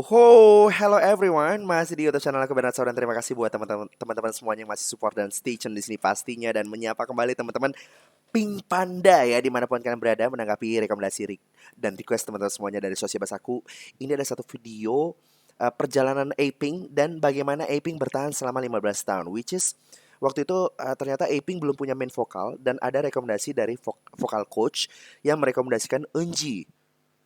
Hello everyone, masih di YouTube channel aku Bertahan dan terima kasih buat teman-teman semuanya yang masih support dan stay tune di sini pastinya dan menyapa kembali teman-teman Pink Panda ya dimanapun kalian berada menanggapi rekomendasi dan request teman-teman semuanya dari sosial basaku. Ini ada satu video perjalanan Apink dan bagaimana Apink bertahan selama 15 tahun, which is waktu itu ternyata Apink belum punya main vokal dan ada rekomendasi dari vokal coach yang merekomendasikan Agensi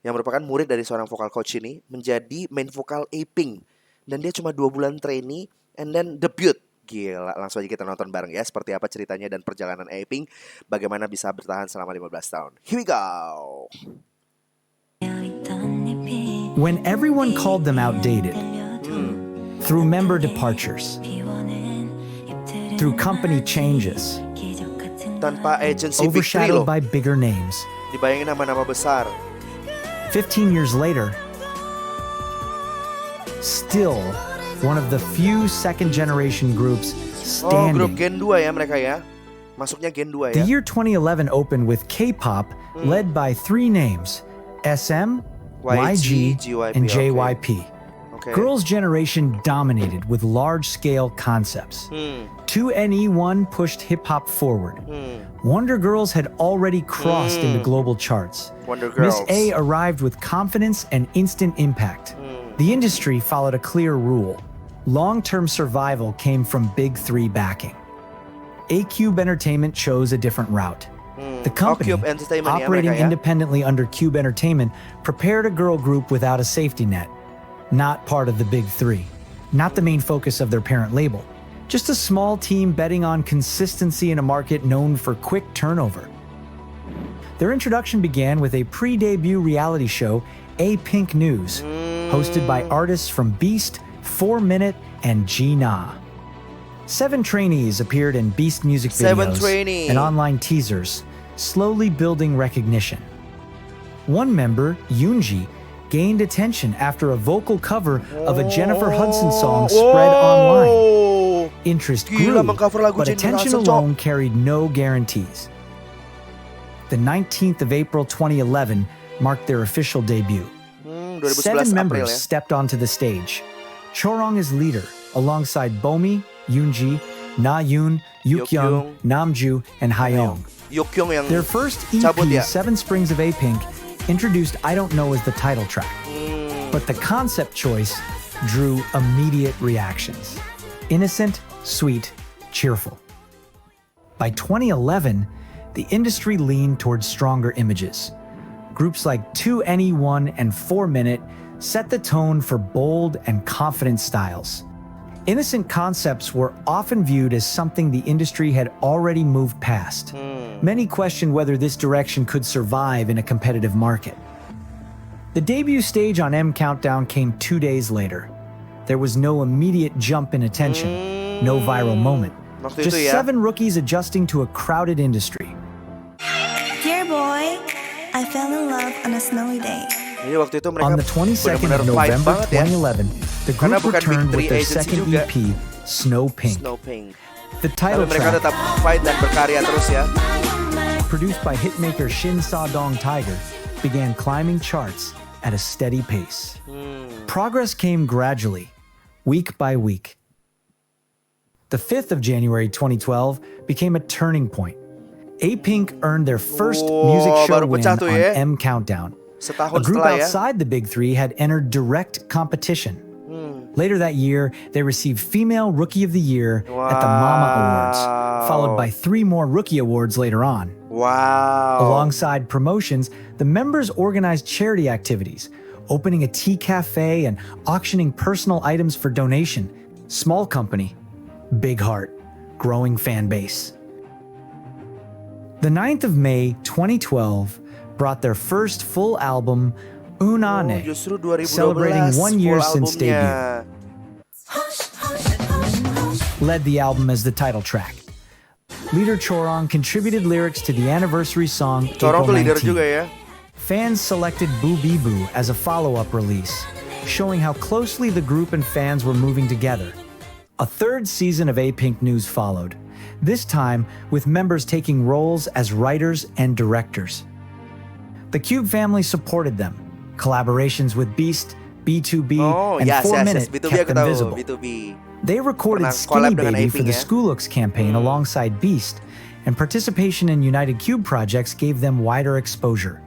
yang merupakan murid dari seorang vokal coach ini menjadi main vokal Apink. Dan dia cuma 2 bulan trainee and then debut. Gila, langsung aja kita nonton bareng ya seperti apa ceritanya dan perjalanan Apink, bagaimana bisa bertahan selama 15 tahun. Here we go. When everyone called them outdated, through member departures, through company changes, Tanpa Agensi Big 3 overshadowed loh. by bigger names, Dibayangin nama-nama besar. 15 years later, still one of the few second-generation groups Oh, grup standing. Gen 2 ya mereka ya. Masuknya Gen 2 The ya. year 2011 opened with K-pop led by 3 names, SM, YG, and JYP. Okay. Girls' generation dominated with large-scale concepts. 2NE1 pushed hip-hop forward. Wonder Girls had already crossed into global charts. Wonder Miss Girls. A arrived with confidence and instant impact. The industry followed a clear rule. Long-term survival came from Big 3 backing. A-Cube Entertainment chose a different route. The company, Cube Entertainment ya operating mereka ya. independently under Cube Entertainment, prepared a girl group without a safety net. Not part of the Big 3. Not the main focus of their parent label. Just a small team betting on consistency in a market known for quick turnover. Their introduction began with a pre-debut reality show, Apink News, hosted by artists from Beast, 4 Minute, and Gina. 7 trainees appeared in Beast music 7 videos trainee. and online teasers, slowly building recognition. One member, Yoonji, gained attention after a vocal cover of a Jennifer Hudson song spread online. Interest Gila, grew, mengcover lagu but Jennifer attention Hudson, Cok. alone carried no guarantees. The 19th of April 2011 marked their official debut. 2011 7 April members ya. stepped onto the stage. Chorong is leader, alongside Bomi, Yoonji, Na-yoon, Yukyung, Namju, and Hayoung. Yukyung yang Their first EP, cabut ya. 7 Springs of Apink, introduced I Don't Know as the title track. But the concept choice drew immediate reactions. Innocent, sweet, cheerful. By 2011, the industry leaned towards stronger images. Groups like 2NE1 and 4 Minute set the tone for bold and confident styles. Innocent concepts were often viewed as something the industry had already moved past. Many questioned whether this direction could survive in a competitive market. The debut stage on M Countdown came 2 days later. There was no immediate jump in attention, no viral moment. Waktu Just itu ya. 7 rookies adjusting to a crowded industry. Dear boy, I fell in love on a snowy day. Jadi waktu itu mereka On the 22nd benar-benar of fight November banget ya. 2011, the Karena group bukan Big returned 3 with their agency second juga. EP, Snow Pink. Snow Pink. The Tapi title mereka track, tetap fight dan berkarya terus ya. produced by hitmaker Shin Sa-dong Tiger, began climbing charts at a steady pace. Progress came gradually, week by week. The 5th of January 2012 became a turning point. Apink earned their first music show baru win pecah tuh on ya. M Countdown. Setahun A group setelah ya. outside the Big 3 had entered direct competition. Later that year, they received Female Rookie of the Year at the Mama Awards, followed by 3 more Rookie Awards later on. Wow. Alongside promotions, the members organized charity activities, opening a tea cafe and auctioning personal items for donation. Small company, big heart, growing fan base. The 9th of May 2012 brought their first full album, Unane, Justru 2012 celebrating 1 year full since debut. albumnya. Led the album as the title track. Leader Chorong contributed lyrics to the anniversary song Corong tuh April leader 19. juga ya. Fans selected Boo Bee Boo as a follow-up release, showing how closely the group and fans were moving together. A 3rd season of Apink News followed, this time with members taking roles as writers and directors. The Cube family supported them. Collaborations with Beast, B2B, Oh, and yes, 4 yes, yes. Minute B2B kept aku them tahu. visible. B2B. They recorded Pernah Skinny collab dengan Baby for Apink, the ya? Schoolooks campaign alongside Beast, and participation in United Cube projects gave them wider exposure.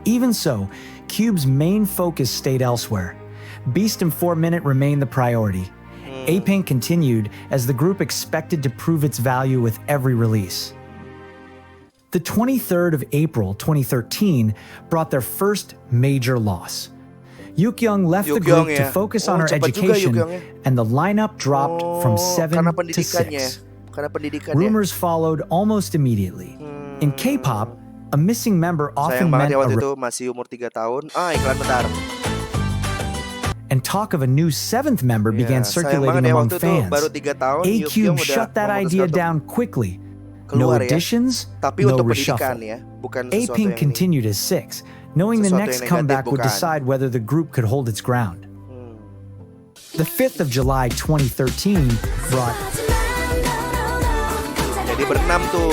Even so, Cube's main focus stayed elsewhere. Beast and 4 Minute remained the priority. Apink continued as the group expected to prove its value with every release. The 23rd of April 2013 brought their first major loss. Yookyoung left the group to focus on her cepat juga education, Yookyoung, ya. and the lineup dropped from 7 karena to pendidikannya. 6. Karena pendidikannya. Rumors followed almost immediately. In K-pop, a missing member often Sayang banget meant ya waktu a itu masih umur 3 tahun. Iklan bentar. and talk of a new 7th member began sayang circulating banget ya among waktu itu fans. baru 3 tahun A-Cube Yookyoung udah shut that idea memutuskan untuk down quickly. keluar No ya. additions, Tapi no untuk pendidikan reshuffle. ya, bukan sesuatu Apink yang continued as 6, knowing the Sesuatu next yang negatif, comeback would bukan. decide whether the group could hold its ground. The 5th of July 2013 brought jadi berenam tuh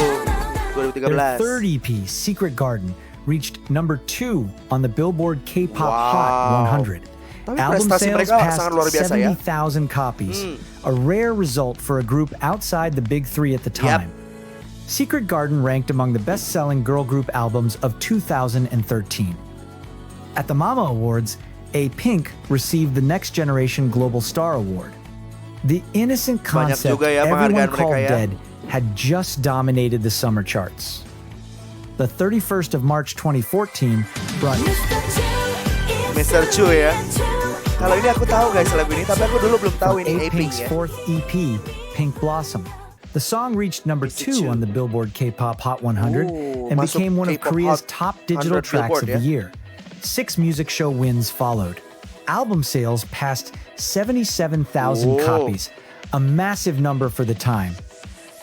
their 2013. third EP, Secret Garden, reached number 2 on the Billboard K-pop Wow. Hot 100. Tapi Album prestasi sales mereka passed sangat luar biasa ya. 70,000 copies, a rare result for a group outside the big three at the Yep. time. Secret Garden ranked among the best-selling girl group albums of 2013. At the Mama Awards, Apink received the Next Generation Global Star Award. The innocent Banyak concept juga ya everyone penghargaan called mereka ya. dead had just dominated the summer charts. The 31st of March 2014 brought Mr. Chu ya. Kalau ini aku tahu guys lagu ini, tapi aku dulu belum tahu ini Apink Apink's ya. 4th EP, Pink Blossom. The song reached number Mr. 2 Chu. on the Billboard K-pop Hot 100 and masuk became one of K-pop Korea's Hot top digital 100 tracks Billboard, of the ya. year. 6 music show wins followed. Album sales passed 77,000 Whoa. copies, a massive number for the time.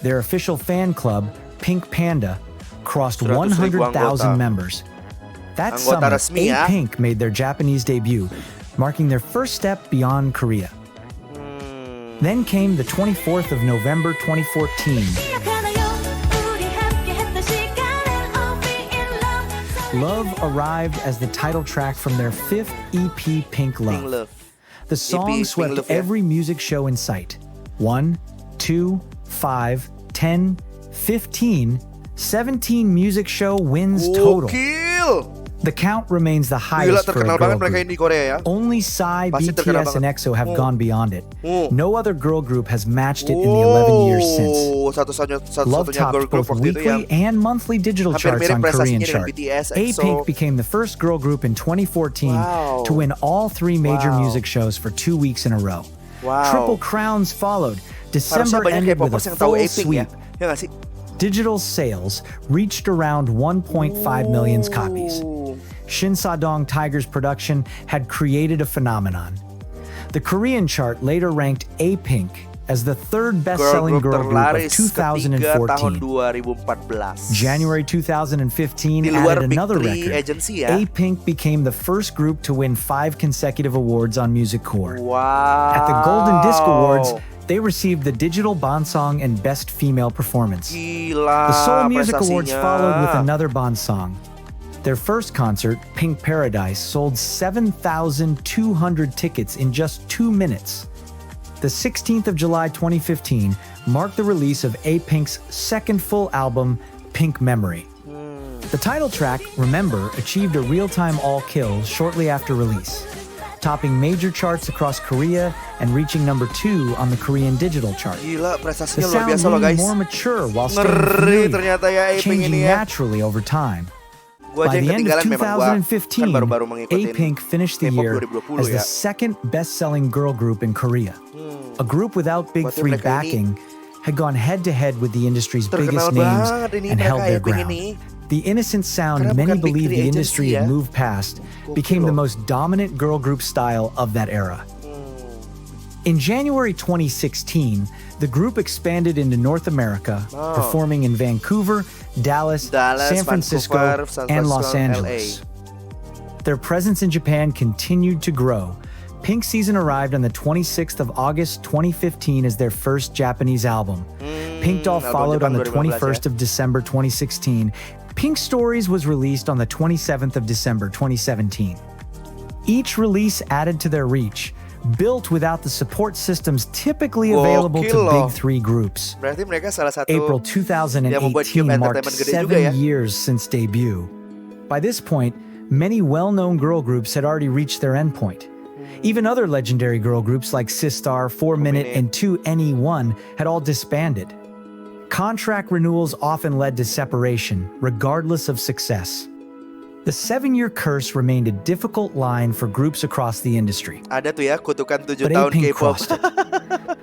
Their official fan club, Pink Panda, crossed 100,000 100,000 anggota. members. That Anggota summer, resmi ya. Apink made their Japanese debut, marking their first step beyond Korea. Then came the 24th of November 2014. Love arrived as the title track from their 5th EP, Pink Love. Pink Love. The song Pink swept Love, ya. every music show in sight. 1, 2, 5, 10, 15, 17 music show wins total. Gokil. The count remains the Gila highest for a terkenal girl banget mereka group. ini di Korea ya. Only Psy, Pasti terkenal BTS, and banget. EXO have gone beyond it. No other girl group has matched it in the Oh, 11 years since. Satu-satunya Love girl topped group both waktu itu yang weekly and monthly digital hampir charts mirip on prestasinya Korean dengan chart. BTS, Apink EXO. became the first girl group in 2014 Wow. to win all 3 major Wow. music shows for 2 weeks in a row. Wow. Triple crowns followed. Harusnya December banyak ended with a K-popers yang tahu full Apink ya. sweep. Ya nggak sih? Digital sales reached around 1.5 million copies. Shin Sadong Tiger's production had created a phenomenon. The Korean chart later ranked Apink as the 3rd best-selling girl group of terlaris ketiga tahun 2014. 2014. January 2015 Di luar added Big another Three record. Agensi ya. Apink became the first group to win 5 consecutive awards on Music Core. Wow. At the Golden Disc Awards, they received the Digital Bonsong and Best Female Performance. Gila The Seoul Music Awards prestasinya. followed with another Bond song. Their first concert, Pink Paradise, sold 7,200 tickets in just 2 minutes. The 16th of July 2015 marked the release of Apink's second full album, Pink Memory. The title track, Remember, achieved a real-time all-kill shortly after release, topping major charts across Korea and reaching number 2 on the Korean digital chart. Gila The prestasinya luar sound biasa loh leaned guys. more mature while staying Ngeri familiar, ternyata ya Apink changing ini ya. naturally over time. Gua aja By yang the end of ketinggalan memang gua kan 2015, baru-baru mengikutin Apink finished the K-pop year 2020 as ya. the second best-selling girl group in Korea. A group without Big Berarti Three mereka ini backing had gone head-to-head with the industry's terkenal biggest names banget ini and held mereka their Apink ground. ini. The innocent sound Karena many bukan Big believe Three the Agensi industry ya. had moved past Gokil became the loh. most dominant girl group style of that era. In January 2016, the group expanded into North America, performing in Vancouver, Dallas, San Francisco, Vancouver, San and Los Francisco, Angeles. Their presence in Japan continued to grow. Pink Season arrived on the 26th of August 2015 as their first Japanese album. Pink Doll album followed on the Jepang 2015 21st of December 2016. Pink Stories was released on the 27th of December 2017. Each release added to their reach, built without the support systems typically available to Gokil loh. big three groups. Berarti mereka salah satu April yang membuat 2018 Cube marked Entertainment gede juga ya. 7 years since debut. By this point, many well-known girl groups had already reached their endpoint. Even other legendary girl groups like Sistar, 4 Minute, and 2NE1 had all disbanded. Contract renewals often led to separation, regardless of success. The 7-year curse remained a difficult line for groups across the industry. Ada tuh ya kutukan 7 But tahun Apink K-pop. crossed it.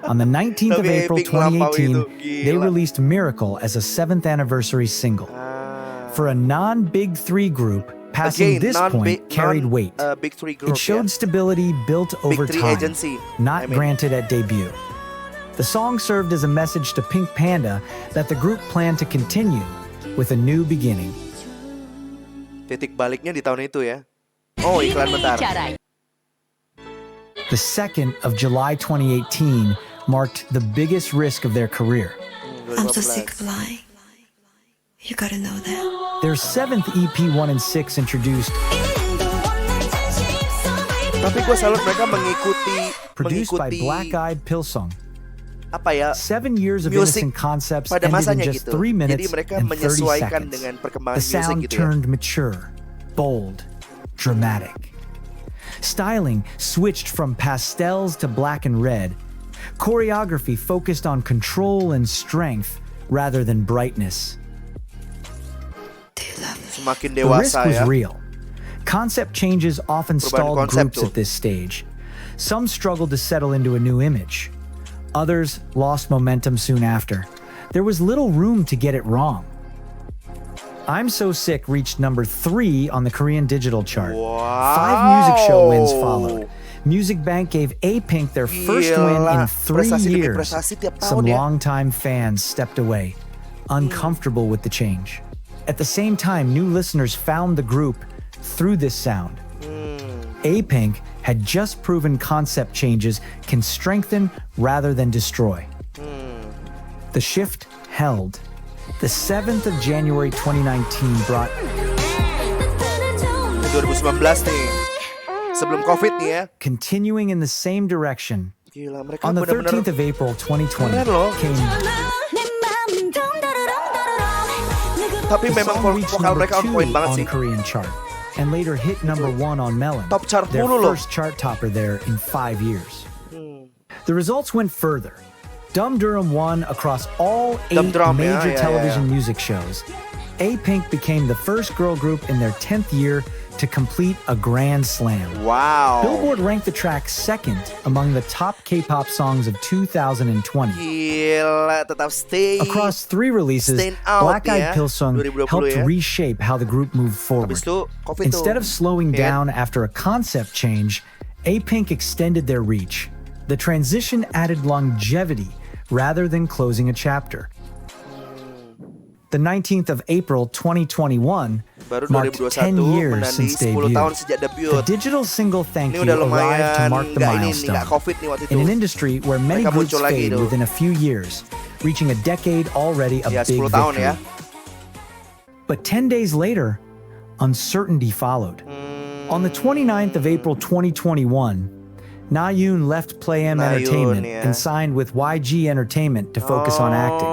On the 19th of Tapi April Apink melampaui 2018, itu. they Gila. released Miracle as a 7th anniversary single. For a non-Big Three group, passing this point carried weight. Big Three group It showed stability built over Three time, Agensi, not granted at debut. The song served as a message to Pink Panda that the group planned to continue with a new beginning. Titik baliknya di tahun itu ya. Oh, iklan bentar. The 2nd of July 2018 marked the biggest risk of their career. I'm so sick of lying. You gotta know that. Their 7th EP 1 and 6 introduced, Tapi gue salut mereka mengikuti produced by Black Eyed Pilsung. apa ya, 7 years of Music innocent concepts pada ended in masanya just gitu. 3 minutes Jadi mereka and 30 menyesuaikan seconds. dengan perkembangan The sound musik gitu ya. turned mature, bold, dramatic. Styling switched from pastels to black and red. Choreography focused on control and strength rather than brightness. Semakin The risk dewasa was ya. real. Concept changes often Perubahan stalled konsep groups tuh. at this stage. Some struggled to settle into a new image. Others lost momentum soon after. There was little room to get it wrong. I'm So Sick reached number 3 on the Korean digital chart. Wow. 5 music show wins followed. Music Bank gave Apink their first win in 3 Prestasi demi years. prestasi tiap Some tahun ya. longtime fans stepped away, uncomfortable with the change. At the same time, new listeners found the group through this sound. Apink had just proven concept changes can strengthen rather than destroy. The shift held. The 7th of January 2019 brought 2019 nih. Sebelum Covid nih ya. continuing in the same direction. Gila, mereka On the benar-benar 13th of April 2020 keren loh. came Tapi the memang song reached vokal number mereka on 2 point banget on sih. Korean chart and later hit number 1 on Melon, Top chart their mulu loh. first chart topper there in 5 years. The results went further. Dum Durham won across all 8 Dum Drum, ya, major ya, television ya. music shows. Apink became the first girl group in their 10th year to complete a grand slam. Wow. Billboard ranked the track second among the top K-pop songs of 2020. Gila, tetap stay. Across 3 releases, Stand out Black ya, Eyed Pilsung 2020 helped ya. reshape how the group moved forward. Habis itu Covid Instead tuh. of slowing Hit. down after a concept change, Apink extended their reach. The transition added longevity rather than closing a chapter. The 19th of April 2021 Baru marked 10 2021 years menandai since 10 debut. tahun sejak debut. The digital single Thank Ini You udah arrived to lumayan mark the nggak milestone. Covid nih waktu itu. In an industry where many Mereka groups muncul lagi fade tuh. within a few years, reaching a decade already a Ya, big 10 tahun victory. ya. But 10 days later, uncertainty followed. On the 29th of April 2021, Na-yoon left Play-M Na-yoon, Entertainment ya. and signed with YG Entertainment to focus on acting.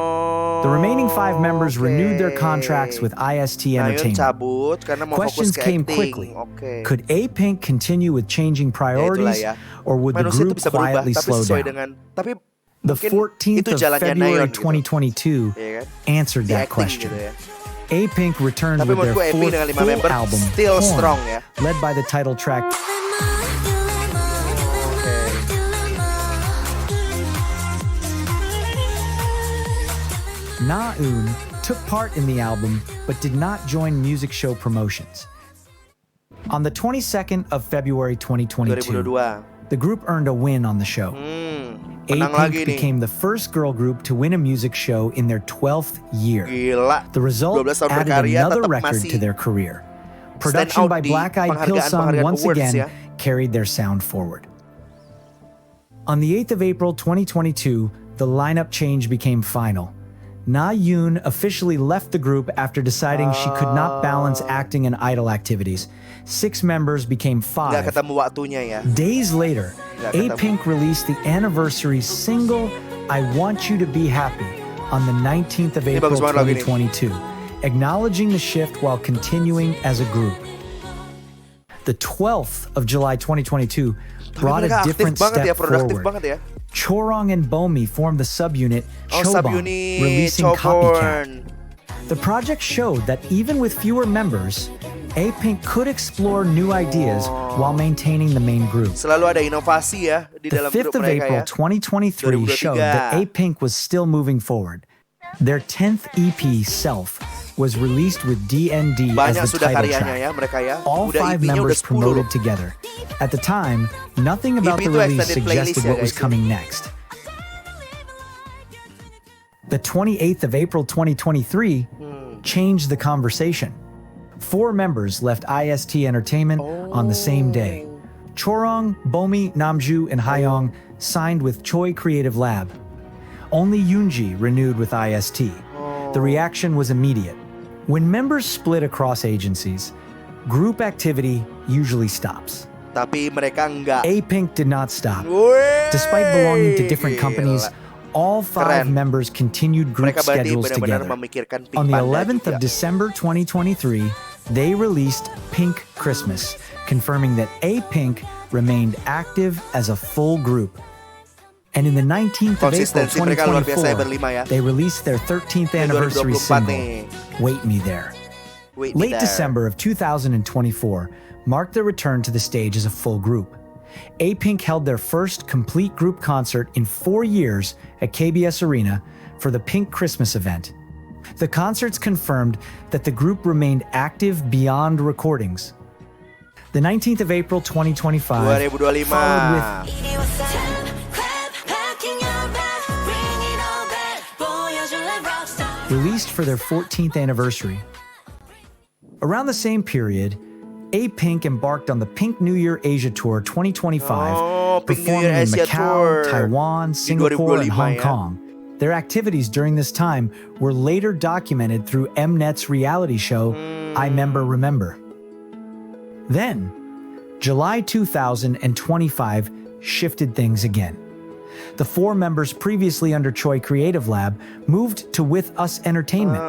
The remaining 5 members renewed their contracts with IST Na-yoon Entertainment. cabut karena mau Questions fokus ke came acting. quickly. Oke. Could Apink continue with changing Ya, itulah priorities, ya. or would the Manusia itu group bisa berubah, quietly tapi slow sesuai down? dengan tapi The mungkin 14th itu of jalannya February Na-yoon gitu. 2022 Iya kan? answered Di that acting question. gitu ya. Apink returned Tapi with their menurutku Apink 4th dengan 5 full member album, still Tahun, strong ya. led by the title track. Na-eun took part in the album but did not join music show promotions. On the 22nd of February 2022, 2022. the group earned a win on the show. Menang lagi Apink nih. became the first girl group to win a music show in their 12th year. Gila. The result 12 tahun added berkarya another tetap record masih to their career. stand Production out by di Black Eyed Pilsung penghargaan-penghargaan once awards again ya. carried their sound forward. On the 8th of April 2022, the lineup change became final. Na Yoon officially left the group after deciding she could not balance acting and idol activities. 6 members became 5. Nggak ketemu waktunya ya. Days later, Nggak ketemu. Apink released the anniversary single I Want You to Be Happy on the 19th of Ini April bagus banget lagu ini. 2022, acknowledging the shift while continuing as a group. The 12th of July 2022 brought a Mereka aktif different banget ya, step produktif forward. banget ya. Chorong and Bomi formed the subunit Oh, Chobon, subunit releasing Chobon. Copycat. The project showed that even with fewer members, Apink could explore new ideas while maintaining the main group. Selalu ada inovasi ya di The dalam 5th grup of mereka April ya. 2023 showed that 2023. Apink was still moving forward. Their 10th EP, Self, was released with DND Banyak as the sudah title karyanya track. ya mereka ya. All Udah 5 EP-nya udah members 10 promoted loh. together. At the time, nothing about EP the itu release extended playlist suggested ya, what was guys. coming next. The 28th of April 2023 changed the conversation. 4 members left IST Entertainment on the same day. Chorong, Bomi, Namju, and Hyong signed with Choi Creative Lab. Only Yoonji renewed with IST. The reaction was immediate. When members split across agencies, group activity usually stops. Tapi mereka enggak. Apink did not stop. Wey, Despite belonging to different gila. companies, all 5 Keren. members continued group Mereka berarti schedules benar-benar together. memikirkan Pink On the Panda 11th juga. of December 2023, they released Pink Christmas, confirming that Apink remained active as a full group. And in the 19th of April Konsistensi mereka luar biasa ya 2024, berlima ya. they released their 13th Ini anniversary 2024 single, nih. Wait Me There. Wait me Late there. December of 2024 marked their return to the stage as a full group. Apink held their first complete group concert in 4 years at KBS Arena for the Pink Christmas event. The concerts confirmed that the group remained active beyond recordings. The 19th of April 2025 2025. followed with released for their 14th anniversary. Around the same period, Apink embarked on the Pink New Year Asia Tour 2025, Oh, Pink New performing Year in Asia Macau, Tour Taiwan, di Singapore, and 2025 Hong ya. Kong. Their activities during this time were later documented through Mnet's reality show, I Member Remember. Then, July 2025 shifted things again. The 4 members previously under Choi Creative Lab moved to With Us Entertainment.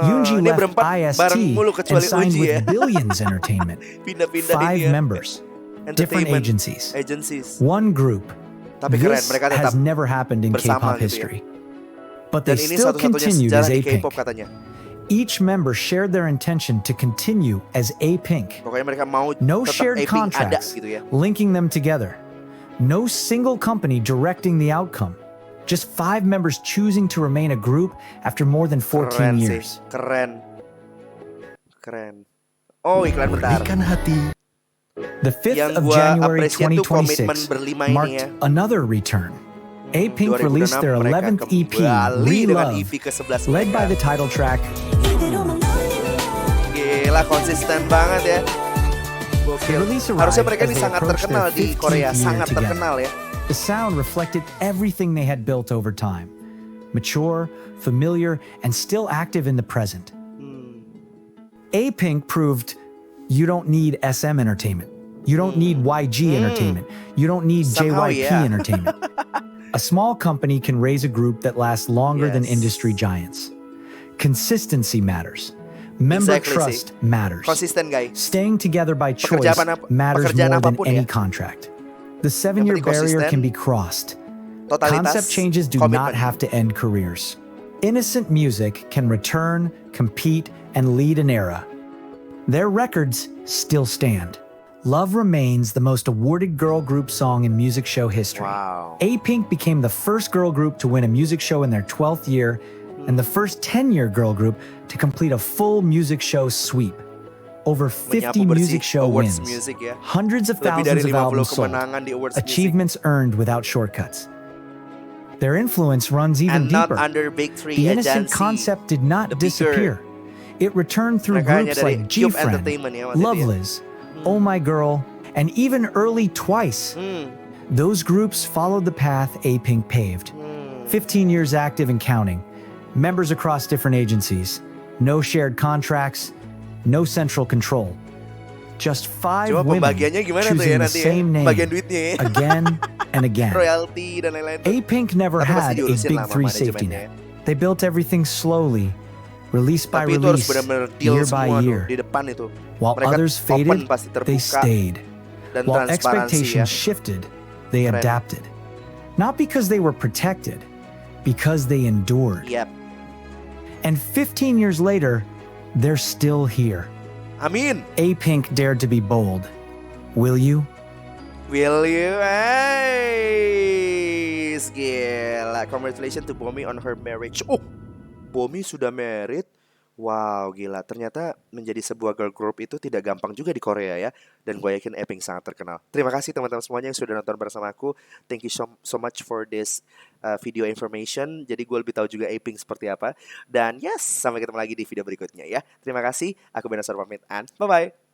Yoonji ini left berempat bareng mulu IST and kecuali signed Uji with ya. Billions Entertainment. Pindah-pindah 5 ini ya. members, different Entertainment agencies, Agencies. one group. Tapi keren, This mereka tetap has never happened in bersama K-pop gitu ya. history. But they Dan ini still satu-satunya continued sejarah as di Apink. K-pop katanya. Each member shared their intention to continue as Apink. Pokoknya mereka mau No tetap shared Apink ada contracts gitu ya. linking them together. No single company directing the outcome. Just 5 members choosing to remain a group after more than 14 Keren years. sih, keren. Keren. Oh, iklan bentar. Berikan hati. The 5th Yang of gua January apresiat tuh komitmen 2026 berlima ini marked ya. another return. Apink 2006 released their mereka 11th EP, kembali dengan Relove, EP ke-11 led by mereka. the title track. Gila, konsisten banget ya. The Gokil. release Harusnya arrived mereka as ini they sangat approached terkenal their di 15th Korea, year sangat together. terkenal ya. The sound reflected everything they had built over time. Mature, familiar, and still active in the present. Apink proved you don't need SM Entertainment. You don't need YG Entertainment. You don't need Somehow, JYP yeah. Entertainment. A small company can raise a group that lasts longer than Yes. industry giants. Consistency matters. Member Exactly, trust matters. Konsisten guys. Staying together by choice matters pekerjaan more than apapun any ya. contract. The 7-year penting barrier konsisten, can be crossed. Totalitas, Concept changes do komitmen. not have to end careers. Innocent music can return, compete, and lead an era. Their records still stand. Love remains the most awarded girl group song in music show history. Wow. Apink became the first girl group to win a music show in their 12th year and the first 10-year girl group to complete a full music show sweep. Over 50 Menyapu bersih music show awards wins, music ya. hundreds of Lebih dari thousands of 50 albums sold, kemenangan di awards music. achievements earned without shortcuts. Their influence runs even And not deeper. under big three The innocent agency. concept did not the bigger- disappear. It returned through Mereka hanya groups dari like Cube G-Friend, Entertainment ya waktu itu ya. Loveliz, Oh My Girl, and even early Twice. Those groups followed the path Apink paved. 15 years active and counting. Members across different agencies. No shared contracts. No central control. Just 5 Cuma women pembagiannya gimana tuh ya choosing the nanti ya? same name Bagian duitnya ya. again and again. Royalty dan lain-lain. Apink never Tapi pasti had a diurusin big lah sama 3 safety manajemennya. net. They built everything slowly, release by Tapi itu harus release, benar-benar deal year semua by tuh year. di depan itu. While Mereka others open faded, pasti they terbuka stayed. dan While transparansi ya. expectations shifted, they Keren. adapted. Not because they were protected, because they endured. Yap. And 15 years later, they're still here. Amin. Apink dared to be bold. Will you? Will you? Hey, gila. Congratulations to Bomi on her marriage. Oh, Bomi sudah married. Wow, gila. Ternyata menjadi sebuah girl group itu tidak gampang juga di Korea ya. Dan gue yakin Apink sangat terkenal. Terima kasih teman-teman semuanya yang sudah nonton bersama aku. Thank you so much for this video information. Jadi gue lebih tahu juga Apink seperti apa. Dan yes, sampai ketemu lagi di video berikutnya ya. Terima kasih. Aku Benasar pamit and bye-bye.